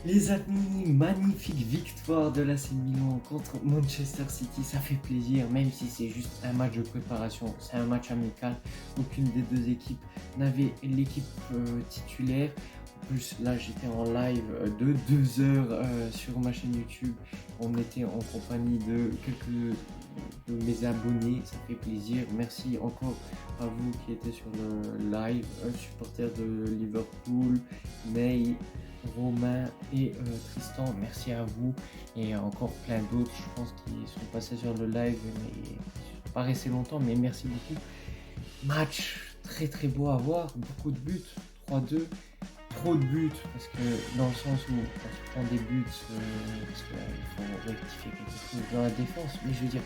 Les amis, magnifique victoire de l'AC Milan contre Manchester City, ça fait plaisir, même si c'est juste un match de préparation, c'est un match amical, aucune des deux équipes n'avait l'équipe titulaire. En plus, là j'étais en live de 2 heures sur ma chaîne YouTube, on était en compagnie de quelques de mes abonnés, ça fait plaisir. Merci encore à vous qui étiez sur le live, supporters de Liverpool, Ney, Romain et Tristan, merci à vous et encore plein d'autres, je pense, qui sont passés sur le live, mais pas restés longtemps, mais merci beaucoup. Match très très beau à voir, beaucoup de buts, 3-2, trop de buts, parce que dans le sens où on se prend des buts, parce qu'il faut rectifier quelque chose dans la défense, mais je veux dire,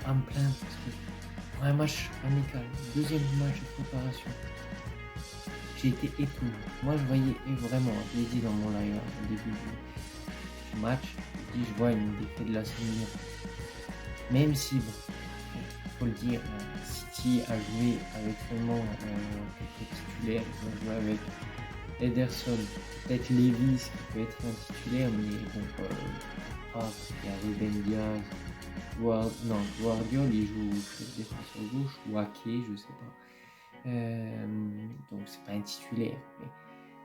pas me plaindre, parce que pour un match amical, deuxième match de préparation, j'ai été étonné. Moi, je voyais vraiment, je l'ai dit dans mon live au début du match, je vois une défaite de la Milan. Même si, bon, faut le dire, City a joué avec seulement quelques titulaires. Ils ont joué avec Ederson, peut-être Levis qui peut être un titulaire, mais bon, il y a Ruben Diaz, Guardiol, il joue défenseur gauche, ou Ake, je sais pas. Donc c'est pas un titulaire, mais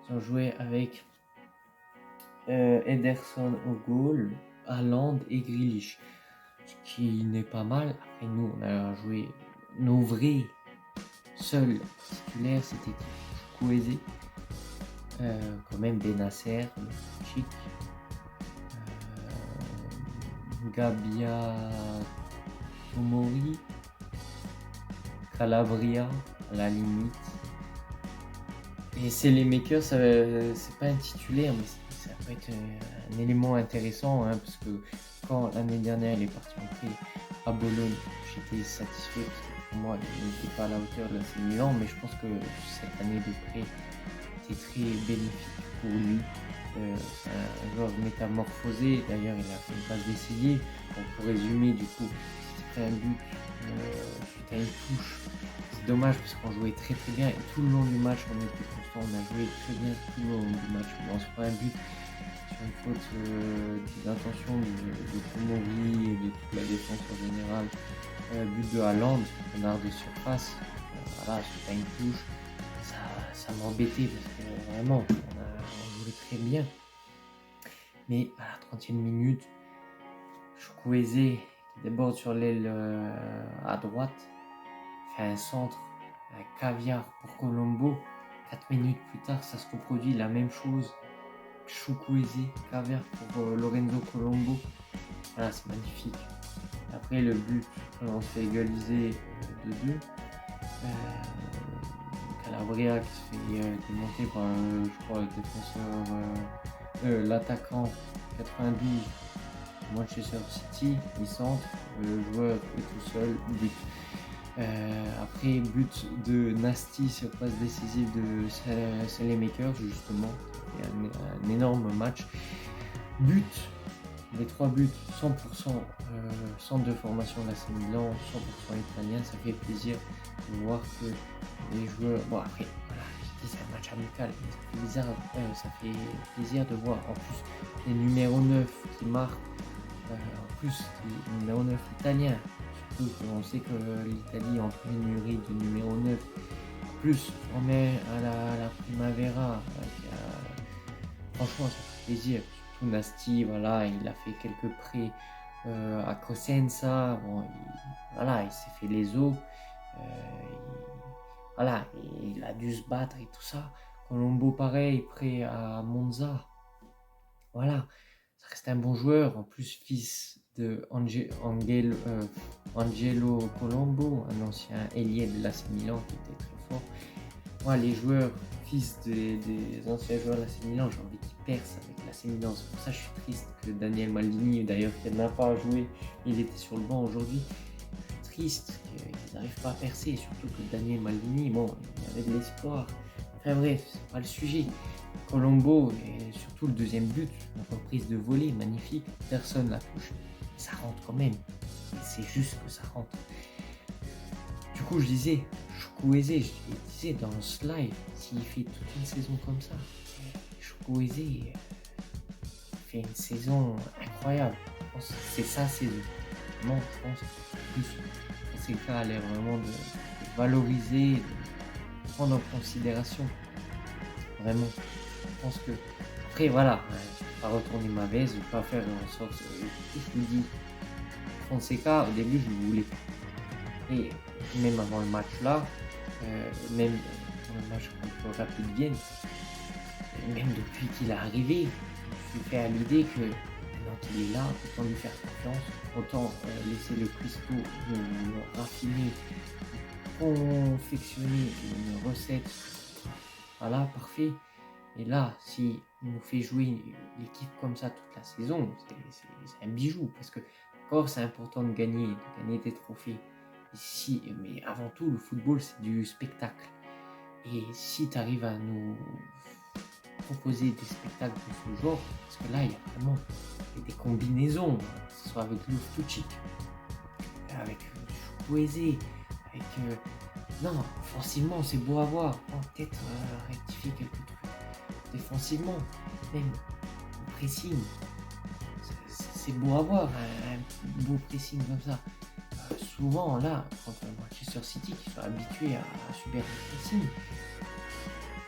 ils ont joué avec Ederson au goal, Haaland et Grealish, ce qui n'est pas mal. Après nous on a joué nos vrais seuls titulaires, c'était Chukwueze, quand même Benacer, Chic, Gabia Tomori, Calabria à la limite. Et c'est les makers, c'est pas un titulaire, mais ça peut être un élément intéressant, hein, parce que quand l'année dernière il est parti en prêt à Bologne, j'étais satisfait parce que pour moi il n'était pas à la hauteur de l'AC Milan, mais je pense que cette année de prêt était très bénéfique pour lui. C'est un joueur métamorphosé, d'ailleurs il a fait une passe décisive. Donc pour résumer, du coup, c'était un but suite à une touche. C'est dommage parce qu'on jouait très très bien et tout le long du match on était constant, on a joué très bien tout le long du match. Mais on se prend un but sur une faute d'intention de Tomori et de toute la défense en général. But de Haaland, un art de surface, voilà, suite à une touche, ça m'embêtait parce que vraiment on jouait très bien. Mais à la 30e minute, Chukwueze qui déborde sur l'aile à droite, fait un centre, un caviar pour Colombo. 4 minutes plus tard, ça se reproduit la même chose. Chukwueze, caviar pour Lorenzo Colombo. Voilà, c'est magnifique. Après le but, on se fait égaliser de 2. Calabria qui se fait démonter par, je crois, le défenseur, l'attaquant 92. Manchester City, il centre, le joueur est tout seul, but. Après, but de Nasty sur passe décisive de Saelemaekers, justement, un énorme match. But, les 3 buts, 100% centre de formation de l'AC Milan, 100% italien, ça fait plaisir de voir que les joueurs. Bon, après, voilà, je dis c'est un match amical, mais ça fait plaisir de voir en plus les numéros 9 qui marquent. En plus, le numéro 9 italien, surtout qu'on sait que l'Italie est en pénurie de numéro 9. En plus, on met à la Primavera, franchement, ça fait plaisir. Surtout Nasty, voilà, il a fait quelques prêts à Cosenza, bon, il s'est fait les os, il a dû se battre et tout ça. Colombo, pareil, prêt à Monza, voilà. Ça reste un bon joueur, en plus fils de Angelo Colombo, un ancien ailier de l'AC Milan qui était très fort. Moi, les joueurs, fils des anciens joueurs de l'AC Milan, j'ai envie qu'ils percent avec l'AC Milan. C'est pour ça que je suis triste que Daniel Maldini, d'ailleurs qui n'a pas joué, il était sur le banc aujourd'hui. Je suis triste qu'ils n'arrivent pas à percer, surtout que Daniel Maldini, bon, il avait de l'espoir. Enfin bref, c'est pas le sujet. Colombo et surtout le deuxième but, une reprise de volée magnifique, personne la touche, ça rentre quand même, c'est juste que ça rentre. Du coup je disais, Chukwueze, je disais dans ce live, s'il fait toute une saison comme ça, Chukwueze, fait une saison incroyable. Je pense que c'est sa saison. Vraiment, je pense plus Fonseca a l'air vraiment de valoriser, de prendre en considération. Vraiment. Je pense que. Après, voilà, je ne vais pas retourner ma veste, je ne vais pas faire en sorte. Je vous dis, Fonseca, au début, je le voulais pas. Et même avant le match là, même dans le match contre Rapid Vienne, même depuis qu'il est arrivé, je suis fait à l'idée que maintenant qu'il est là, autant lui faire confiance, autant laisser le Cristo raffiner, confectionner une recette. Voilà, parfait. Et là, si il nous fait jouer l'équipe comme ça toute la saison, c'est un bijou. Parce que, encore, c'est important de gagner des trophées. Mais avant tout, le football, c'est du spectacle. Et si tu arrives à nous proposer des spectacles de ce genre, parce que là, il y a vraiment des combinaisons, que ce soit avec Loftus-Cheek, avec Chukwueze, avec... Non, offensivement, c'est beau à voir. Peut-être rectifier quelques trucs. Défensivement, même le pressing, c'est beau à voir, un beau pressing comme ça. Souvent, là, contre Manchester City, qui sont habitués à subir le pressing,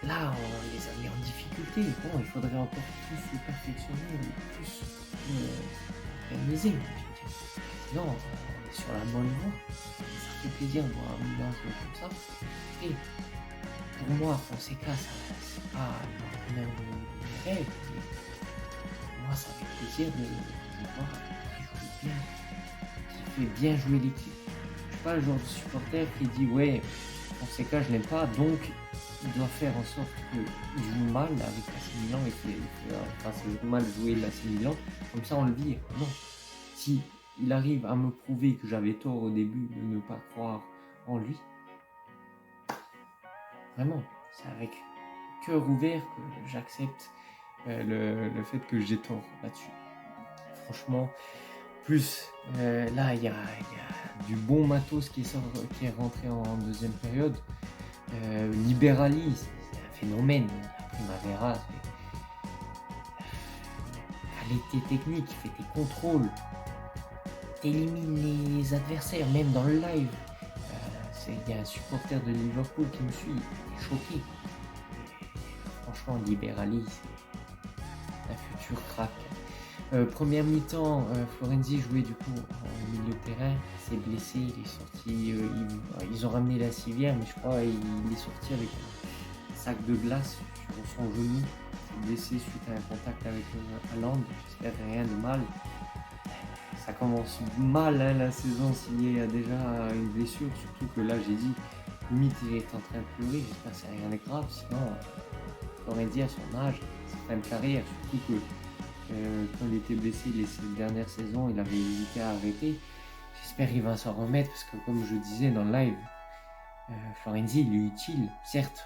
là, on les a mis en difficulté. Bon, il faudrait encore plus le perfectionner, plus organiser. Sinon, on est sur la bonne voie. Ça fait plaisir de voir un Milan jouer comme ça. Et pour moi, Fonseca, c'est pas l'entraîneur de mes rêves. Moi, ça fait plaisir de voir qu'il joue bien, qu'il fait bien jouer l'équipe. Je suis pas le genre de supporter qui dit ouais, Fonseca, je l'aime pas, donc il doit faire en sorte qu'il joue mal avec l'AC Milan et qu'il fasse mal jouer l'AC Milan, comme ça on le vire. Non. Si il arrive à me prouver que j'avais tort au début de ne pas croire en lui, vraiment, c'est avec cœur ouvert que j'accepte le fait que j'ai tort là-dessus. Franchement, plus là, il y a du bon matos qui est rentré en deuxième période. Liberali, c'est un phénomène. La Primavera, qualité technique, il fait des contrôles, t'élimines les adversaires, même dans le live. Il y a un supporter de Liverpool qui me suit, il est choqué. Franchement, Liberali, c'est un futur crack. Première mi-temps, Florenzi jouait du coup en milieu de terrain, il s'est blessé, il est sorti, ils ont ramené la civière, mais je crois qu'il est sorti avec un sac de glace sur son genou, il s'est blessé suite à un contact avec Haaland, j'espère rien de mal. Ça commence mal hein, la saison s'il y a déjà une blessure, surtout que là j'ai dit, limite il est en train de pleurer, j'espère que c'est rien de grave, sinon Florenzi à son âge, c'est fin de carrière, surtout que quand il était blessé les dernières saisons, il avait hésité à arrêter. J'espère qu'il va s'en remettre parce que comme je disais dans le live, Florenzi il est utile, certes.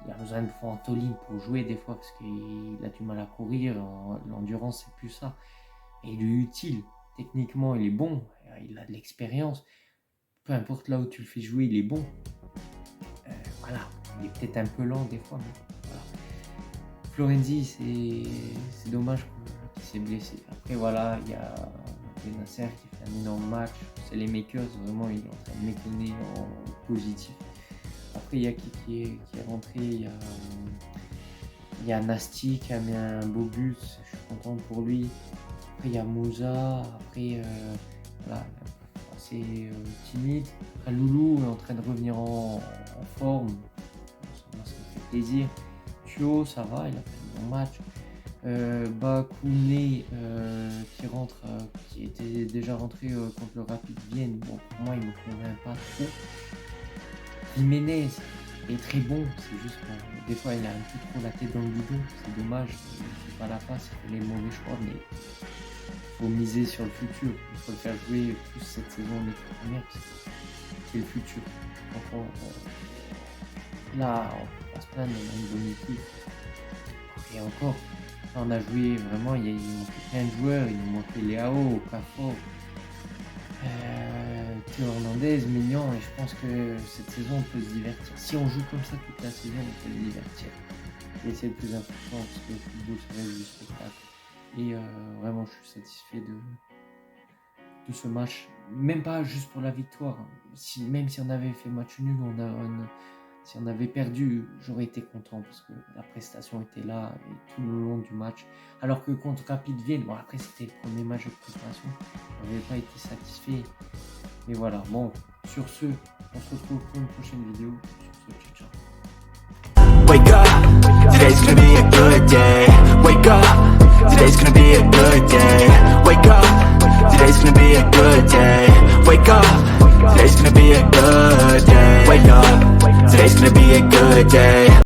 Il a besoin de Fantoline pour jouer des fois parce qu'il a du mal à courir, l'endurance c'est plus ça. Mais il est utile, techniquement il est bon, il a de l'expérience. Peu importe là où tu le fais jouer, il est bon. Voilà, il est peut-être un peu lent des fois, mais voilà. Florenzi, c'est dommage qu'il s'est blessé. Après voilà, il y a Nasser qui fait un énorme match. C'est les makers, vraiment ils sont en train de m'étonner en positif. Après il y a qui est rentré, il y a Nasty qui a mis un beau but, je suis content pour lui. Après il y a Moussa, après voilà, assez timide. Après Loulou est en train de revenir en forme, ça me fait plaisir. Thio, ça va, il a fait un bon match. Bakouné qui rentre, qui était déjà rentré contre le Rapid Vienne, bon, pour moi il me convainc pas trop. Jiménez est très bon, c'est juste que des fois il a un peu trop la tête dans le guidon, c'est dommage, il fait pas la passe, il fait les mauvais choix, mais il faut miser sur le futur, il faut le faire jouer plus cette saison en équipe première, c'est le futur. Donc là on peut pas se plaindre, on a une bonne équipe. Et encore, on a joué vraiment, il manquait plein de joueurs, il nous manquait Léao, Okafor, Théo Hernandez, Mignon, et je pense que cette saison on peut se divertir. Si on joue comme ça toute la saison, on peut se divertir. Et c'est le plus important parce que le football ça reste du spectacle. Et vraiment, je suis satisfait de ce match. Même pas juste pour la victoire. Même si on avait fait match nul, si on avait perdu, j'aurais été content parce que la prestation était là et tout le long du match. Alors que contre Rapid Vienne, bon après c'était le premier match de préparation, je n'avais pas été satisfait. Mais voilà, bon, sur ce, on se retrouve pour une prochaine vidéo. Sur ce, ciao, ciao. Wake up, today's gonna be a good day. Wake up, today's gonna be a good day. Wake up, today's gonna be a good day. Wake up, today's gonna be a good day. Wake up, today's gonna be a good day.